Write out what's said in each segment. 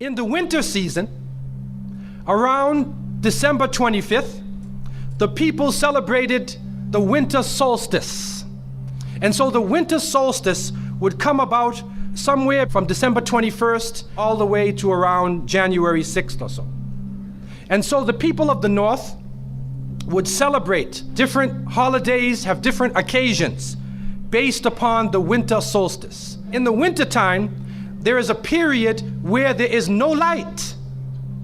In the winter season, around December 25th, the people celebrated the winter solstice. And so the winter solstice would come about somewhere from December 21st all the way to around January 6th or so. And so the people of the north would celebrate different holidays, have different occasions based upon the winter solstice. In the wintertime, there is a period where there is no light.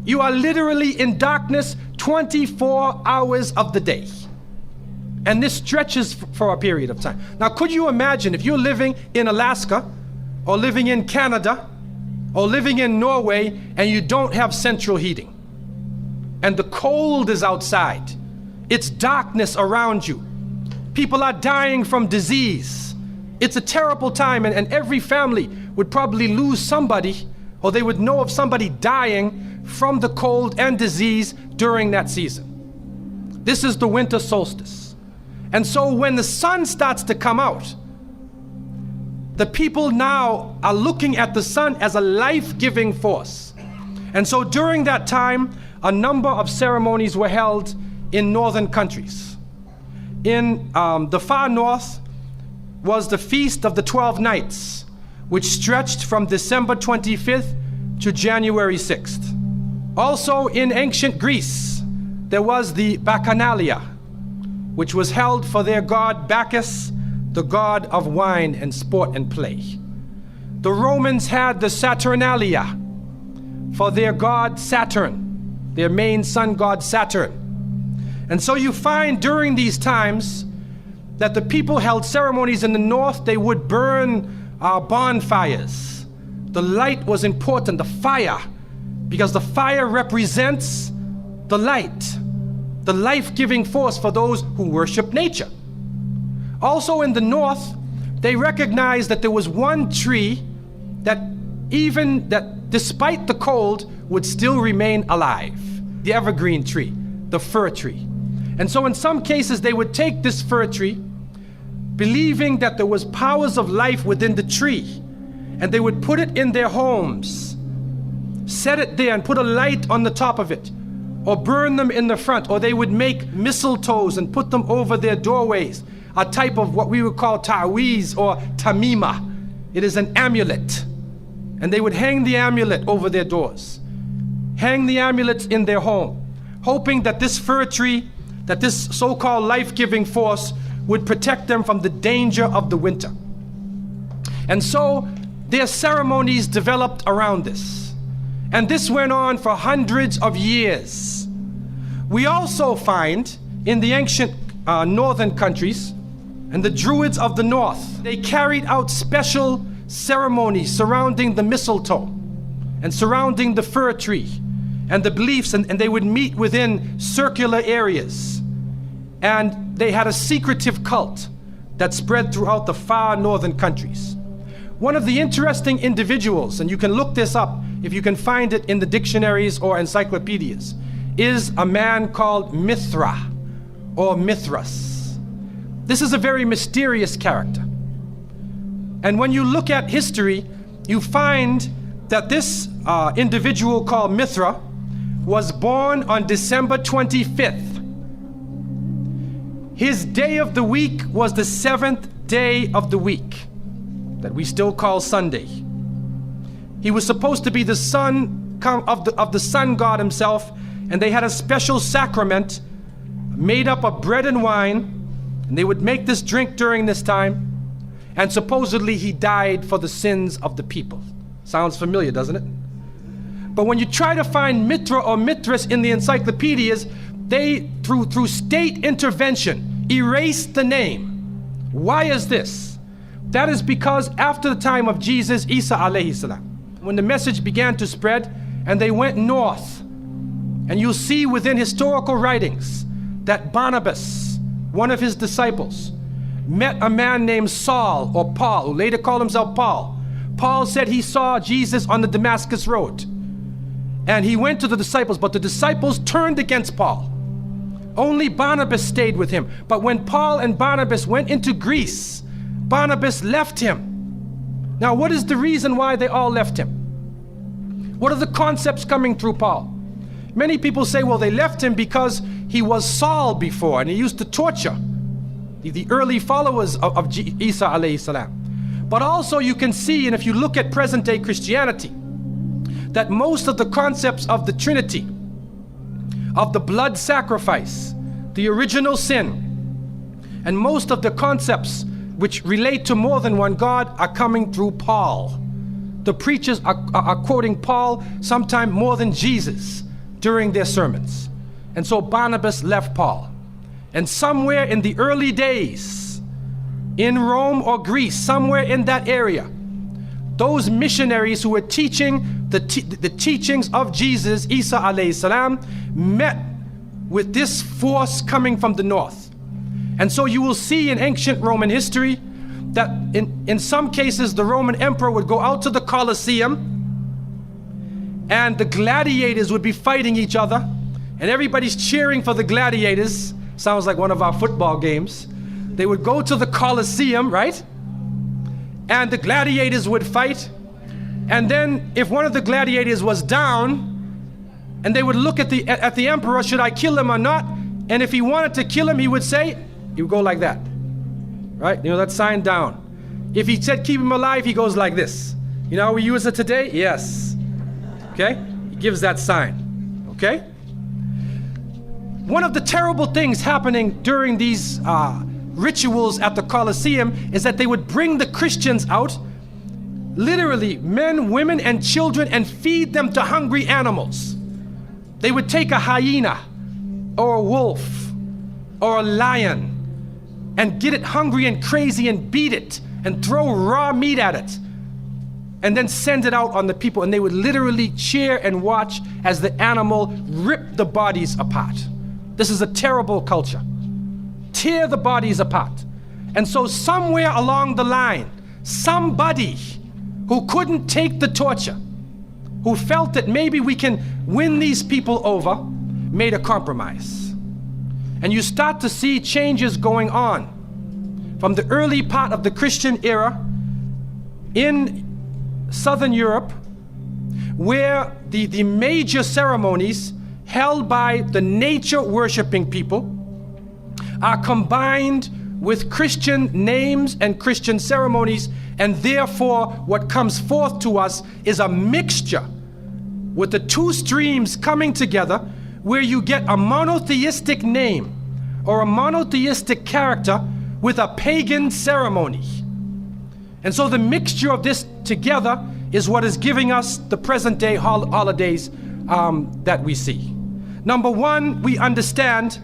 You are literally in darkness 24 hours of the day. And this stretches for a period of time. Now, could you imagine if you're living in Alaska or living in Canada or living in Norway and you don't have central heating and the cold is outside, it's darkness around you. People are dying from disease. It's a terrible time, and every family would probably lose somebody, or they would know of somebody dying from the cold and disease during that season. This is the winter solstice. And so when the sun starts to come out, the people now are looking at the sun as a life-giving force. And so during that time, a number of ceremonies were held in northern countries. In the far north was the Feast of the 12 Nights, which stretched from December 25th to January 6th. Also in ancient Greece, there was the Bacchanalia, which was held for their god Bacchus, the god of wine and sport and play. The Romans had the Saturnalia for their god Saturn, their main sun god Saturn. And so you find during these times that the people held ceremonies in the north. They would burn bonfires. The light was important, the fire, because the fire represents the light, the life-giving force for those who worship nature. Also in the north, they recognized that there was one tree that despite the cold would still remain alive, the evergreen tree, the fir tree. And so in some cases they would take this fir tree, believing that there was powers of life within the tree, and they would put it in their homes, set it there and put a light on the top of it, or burn them in the front, or they would make mistletoes and put them over their doorways, a type of what we would call ta'weez or tamima. It is an amulet. And they would hang the amulet over their doors, hang the amulets in their home, hoping that this fir tree, that this so-called life-giving force would protect them from the danger of the winter. And so their ceremonies developed around this. And this went on for hundreds of years. We also find in the ancient northern countries, and the Druids of the north, they carried out special ceremonies surrounding the mistletoe and surrounding the fir tree and the beliefs, and they would meet within circular areas. And they had a secretive cult that spread throughout the far northern countries. One of the interesting individuals, and you can look this up if you can find it in the dictionaries or encyclopedias, is a man called Mithra or Mithras. This is a very mysterious character. And when you look at history, you find that this individual called Mithra was born on December 25th. His day of the week was the 7th day of the week, that we still call Sunday. He was supposed to be the son of the sun god himself, and they had a special sacrament made up of bread and wine, and they would make this drink during this time, and supposedly he died for the sins of the people. Sounds familiar, doesn't it? But when you try to find Mithra or Mithras in the encyclopedias, they, through state intervention, erased the name. Why is this? That is because after the time of Jesus, Isa alayhi salam, when the message began to spread and they went north, and you'll see within historical writings that Barnabas, one of his disciples, met a man named Saul or Paul, who later called himself Paul. Paul said he saw Jesus on the Damascus road, and he went to the disciples, but the disciples turned against Paul. Only Barnabas stayed with him. But when Paul and Barnabas went into Greece, Barnabas left him. Now, what is the reason why they all left him? What are the concepts coming through Paul? Many people say, well, they left him because he was Saul before and he used to torture the early followers of Isa alayhi salam. But also you can see, and if you look at present day Christianity, that most of the concepts of the Trinity, of the blood sacrifice, the original sin, and most of the concepts which relate to more than one God are coming through Paul. The preachers are quoting Paul sometime more than Jesus during their sermons. And so Barnabas left Paul. And somewhere in the early days, in Rome or Greece, somewhere in that area, those missionaries who were teaching the teachings of Jesus, Isa alayhi salam, met with this force coming from the north. And so you will see in ancient Roman history that in some cases the Roman emperor would go out to the Colosseum and the gladiators would be fighting each other and everybody's cheering for the gladiators. Sounds like one of our football games. They would go to the Colosseum, right? And the gladiators would fight. And then if one of the gladiators was down, and they would look at the emperor, should I kill him or not? And if he wanted to kill him, he would say, he would go like that, right? You know, that sign down. If he said keep him alive, he goes like this. You know how we use it today? Yes. Okay? He gives that sign. Okay? One of the terrible things happening during these rituals at the Colosseum is that they would bring the Christians out, literally men, women, and children, and feed them to hungry animals. They would take a hyena or a wolf or a lion and get it hungry and crazy and beat it and throw raw meat at it and then send it out on the people, and they would literally cheer and watch as the animal ripped the bodies apart. This is a terrible culture. Tear the bodies apart. And so somewhere along the line, somebody who couldn't take the torture, who felt that maybe we can win these people over, made a compromise. And you start to see changes going on from the early part of the Christian era in Southern Europe, where the major ceremonies held by the nature worshiping people are combined with Christian names and Christian ceremonies, and therefore what comes forth to us is a mixture with the two streams coming together, where you get a monotheistic name or a monotheistic character with a pagan ceremony. And so the mixture of this together is what is giving us the present day holidays that we see. Number one, we understand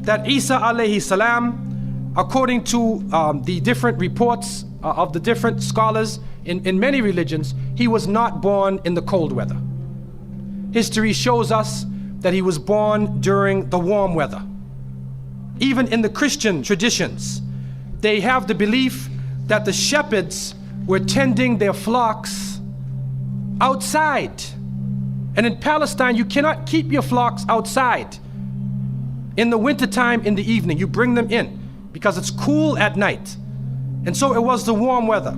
that Isa alayhi salam, according to the different reports of the different scholars in many religions, he was not born in the cold weather. History shows us that he was born during the warm weather. Even in the Christian traditions, they have the belief that the shepherds were tending their flocks outside. And in Palestine, you cannot keep your flocks outside. In the wintertime, in the evening, you bring them in because it's cool at night. And so it was the warm weather.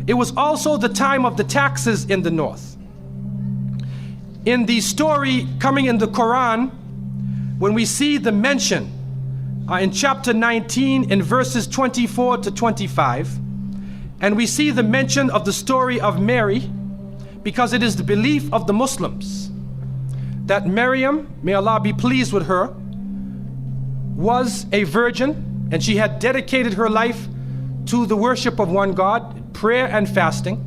It was also the time of the taxes in the north. In the story coming in the Quran, when we see the mention in chapter 19 in verses 24 to 25, and we see the mention of the story of Mary, because it is the belief of the Muslims that Maryam, may Allah be pleased with her, was a virgin, and she had dedicated her life to the worship of one God, prayer and fasting,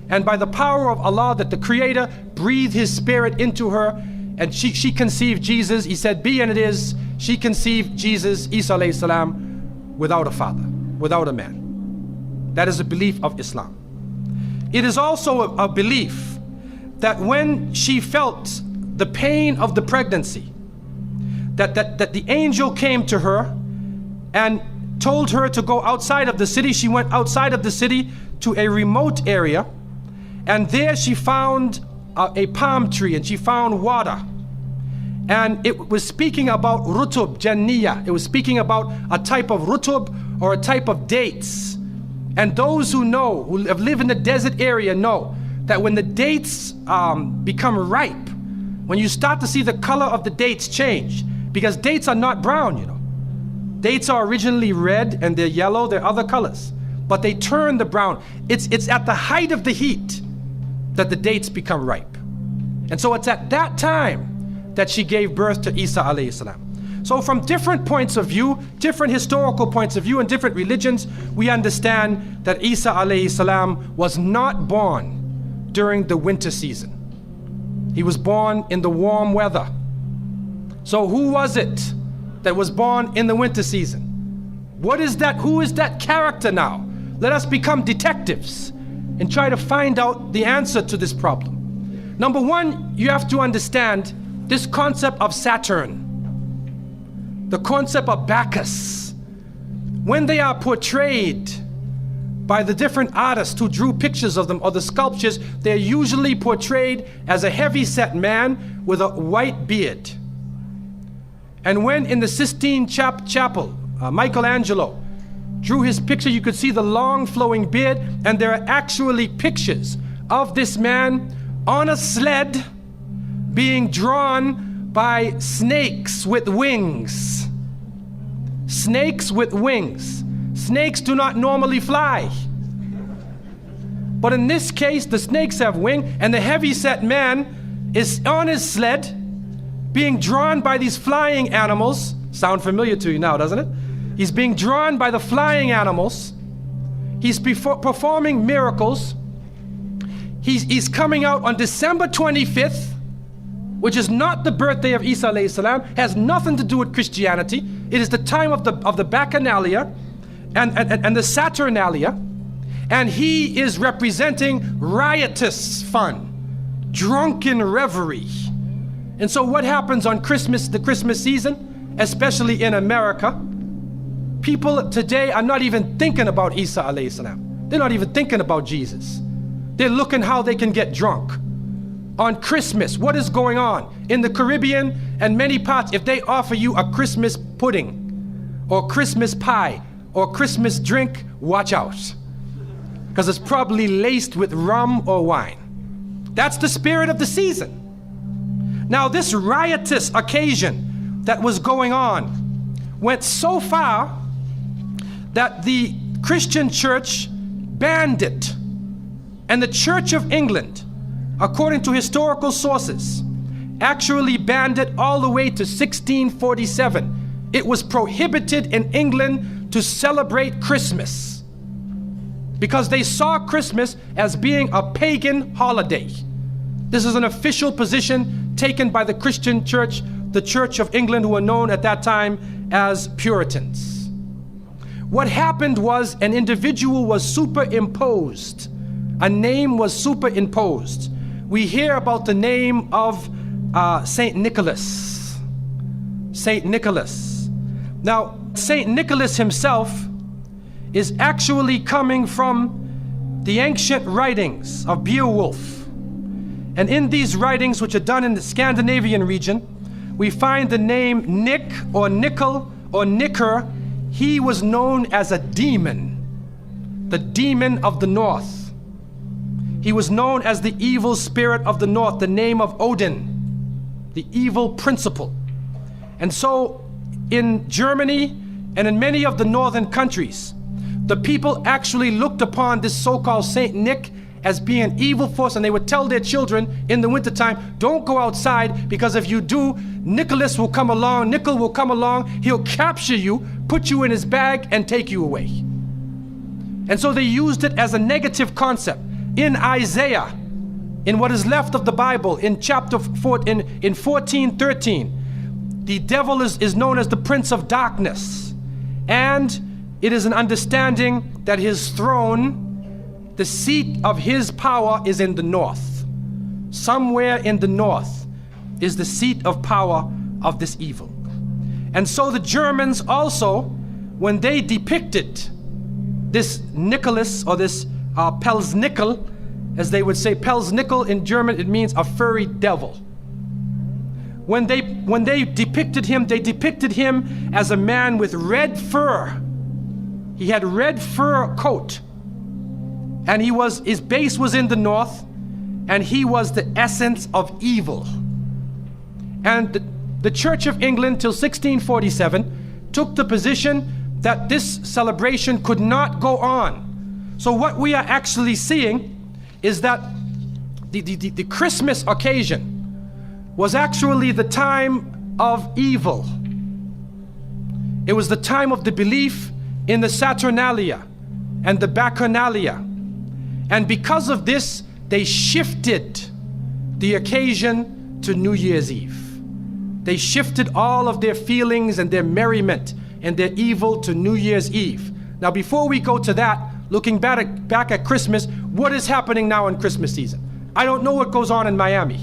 and by the power of Allah, that the Creator breathed His Spirit into her, and she conceived Jesus. He said, be, and it is. She conceived Jesus, Isa alayhi salam, without a father, without a man. That is a belief of Islam. It is also a belief that when she felt the pain of the pregnancy, that the angel came to her and told her to go outside of the city. She went outside of the city to a remote area, and there she found a palm tree, and she found water. And it was speaking about rutub, janniya. It was speaking about a type of rutub, or a type of dates. And those who know, who have lived in the desert area, know that when the dates become ripe, when you start to see the color of the dates change, because dates are not brown, you know. Dates are originally red and they're yellow, they're other colors, but they turn the brown. It's at the height of the heat that the dates become ripe. And so it's at that time that she gave birth to Isa alayhi salam. So from different points of view, different historical points of view and different religions, we understand that Isa alayhi salam was not born during the winter season. He was born in the warm weather. So who was it that was born in the winter season? What is that? Who is that character now? Let us become detectives and try to find out the answer to this problem. Number one, you have to understand this concept of Saturn, the concept of Bacchus. When they are portrayed by the different artists who drew pictures of them or the sculptures, they're usually portrayed as a heavy-set man with a white beard. And when in the Sistine Chapel, Michelangelo drew his picture, you could see the long flowing beard, and there are actually pictures of this man on a sled being drawn by snakes with wings. Snakes with wings. Snakes do not normally fly. But in this case, the snakes have wings, and the heavy-set man is on his sled being drawn by these flying animals. Sound familiar to you now, doesn't it? He's being drawn by the flying animals. He's performing miracles. He's coming out on December 25th, which is not the birthday of Isa alayhi salam, has nothing to do with Christianity. It is the time of the Bacchanalia and the Saturnalia, and he is representing riotous fun, drunken revelry. And so what happens on Christmas, the Christmas season, especially in America, people today are not even thinking about Isa alayhi salam. They're not even thinking about Jesus. They're looking how they can get drunk. On Christmas, what is going on? In the Caribbean and many parts, if they offer you a Christmas pudding or Christmas pie or Christmas drink, watch out. Because it's probably laced with rum or wine. That's the spirit of the season. Now, this riotous occasion that was going on went so far that the Christian church banned it. And the Church of England, according to historical sources, actually banned it all the way to 1647. It was prohibited in England to celebrate Christmas because they saw Christmas as being a pagan holiday. This is an official position taken by the Christian church, the Church of England, who were known at that time as Puritans. What happened was an individual was superimposed. A name was superimposed. We hear about the name of Saint Nicholas. Saint Nicholas. Now, Saint Nicholas himself is actually coming from the ancient writings of Beowulf. And in these writings, which are done in the Scandinavian region, we find the name Nick or Nickel or Nicker. He was known as a demon, the demon of the north. He was known as the evil spirit of the north, the name of Odin, the evil principle. And so in Germany and in many of the northern countries, the people actually looked upon this so-called Saint Nick as being an evil force, and they would tell their children in the wintertime, don't go outside, because if you do, Nicholas will come along, Nickel will come along, he'll capture you, put you in his bag, and take you away. And so they used it as a negative concept. In Isaiah, in what is left of the Bible, in chapter 4, in 14:13, the devil is known as the prince of darkness. And it is an understanding that his throne, the seat of his power, is in the north. Somewhere in the north is the seat of power of this evil. And so the Germans also, when they depicted this Nicholas, or this Pelsnickel, as they would say, Pelsnickel in German, it means a furry devil. When they depicted him, they depicted him as a man with red fur. He had red fur coat, and his base was in the north, and he was the essence of evil. And the Church of England till 1647 took the position that this celebration could not go on. So what we are actually seeing is that the Christmas occasion was actually the time of evil. It was the time of the belief in the Saturnalia and the Bacchanalia. And because of this, they shifted the occasion to New Year's Eve. They shifted all of their feelings and their merriment and their evil to New Year's Eve. Now, before we go to that, looking back at Christmas, what is happening now in Christmas season? I don't know what goes on in Miami,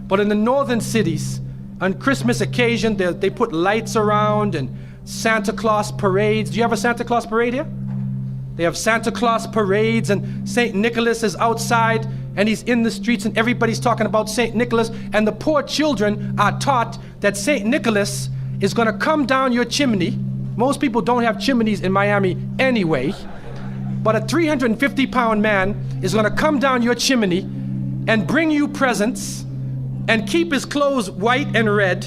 but in the northern cities, on Christmas occasion, they put lights around and Santa Claus parades. Do you have a Santa Claus parade here? They have Santa Claus parades, and St. Nicholas is outside and he's in the streets and everybody's talking about St. Nicholas, and the poor children are taught that St. Nicholas is going to come down your chimney. Most people don't have chimneys in Miami anyway, but a 350-pound man is going to come down your chimney and bring you presents and keep his clothes white and red,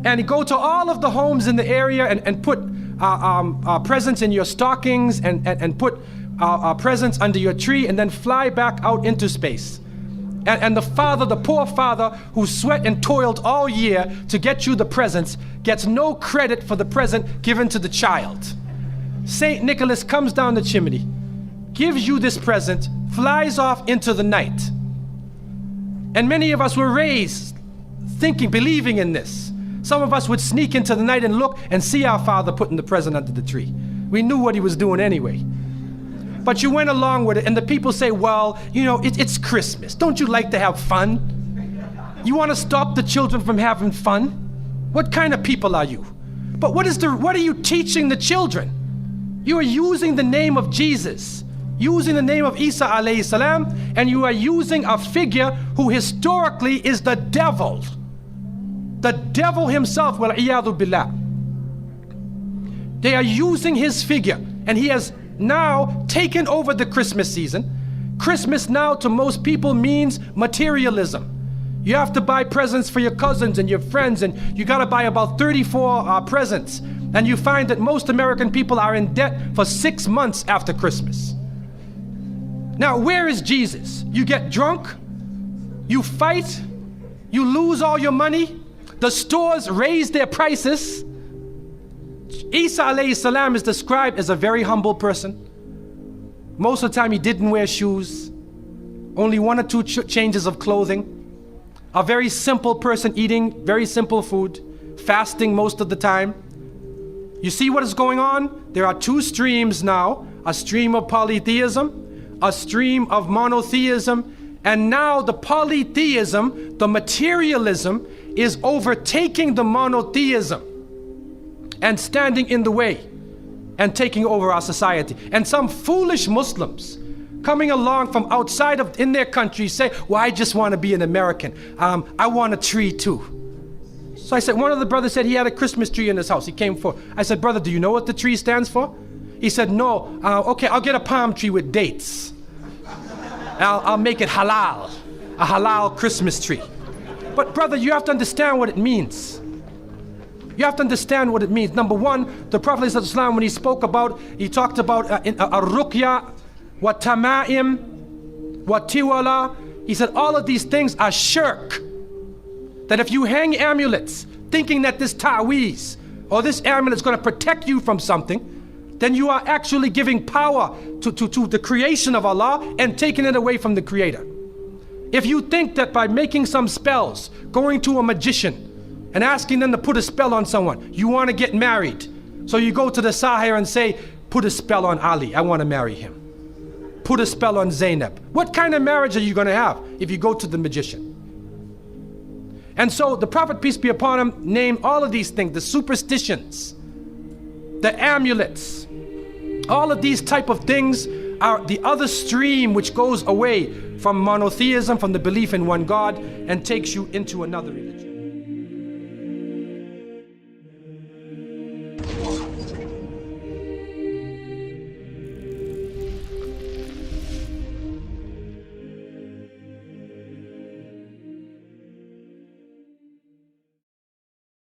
and go to all of the homes in the area and put presents in your stockings and put presents under your tree, and then fly back out into space. And the father, the poor father who sweat and toiled all year to get you the presents, gets no credit for the present given to the child. St. Nicholas comes down the chimney, gives you this present, flies off into the night. And many of us were raised thinking, believing in this. Some of us would sneak into the night and look and see our father putting the present under the tree. We knew what he was doing anyway. But you went along with it, and the people say, well, you know, it's Christmas. Don't you like to have fun? You want to stop the children from having fun? What kind of people are you? But what are you teaching the children? You are using the name of Jesus, using the name of Isa alayhi salam, and you are using a figure who historically is the devil. The devil himself, wal-iyadhu billah. They are using his figure, and he has now taken over the Christmas season. Christmas now to most people means materialism. You have to buy presents for your cousins and your friends, and you got to buy about 34 presents. And you find that most American people are in debt for 6 months after Christmas. Now, where is Jesus? You get drunk, you fight, you lose all your money, the stores raise their prices. Isa alayhi salam is described as a very humble person. Most of the time he didn't wear shoes, only 1 or 2 changes of clothing. A very simple person, eating very simple food, fasting most of the time. You see what is going on? There are 2 streams now, a stream of polytheism, a stream of monotheism, and now the polytheism, the materialism, is overtaking the monotheism and standing in the way and taking over our society. And some foolish Muslims coming along from outside of in their country say, well, I just want to be an American. I want a tree too. So I said, one of the brothers said he had a Christmas tree in his house. He came for, I said, brother, do you know what the tree stands for? He said, no. Okay, I'll get a palm tree with dates. I'll make it halal, a halal Christmas tree. But brother, you have to understand what it means. You have to understand what it means. Number one, the Prophet ﷺ, when he spoke about, he talked about ar-ruqya, wa tama'im, wa tiwala. He said all of these things are shirk. That if you hang amulets thinking that this ta'weez or this amulet is going to protect you from something, then you are actually giving power to the creation of Allah and taking it away from the Creator. If you think that by making some spells, going to a magician and asking them to put a spell on someone, you want to get married. So you go to the Sahir and say, put a spell on Ali, I want to marry him. Put a spell on Zainab. What kind of marriage are you going to have if you go to the magician? And so the Prophet, peace be upon him, named all of these things, the superstitions, the amulets, all of these type of things are the other stream which goes away from monotheism, from the belief in one God, and takes you into another religion.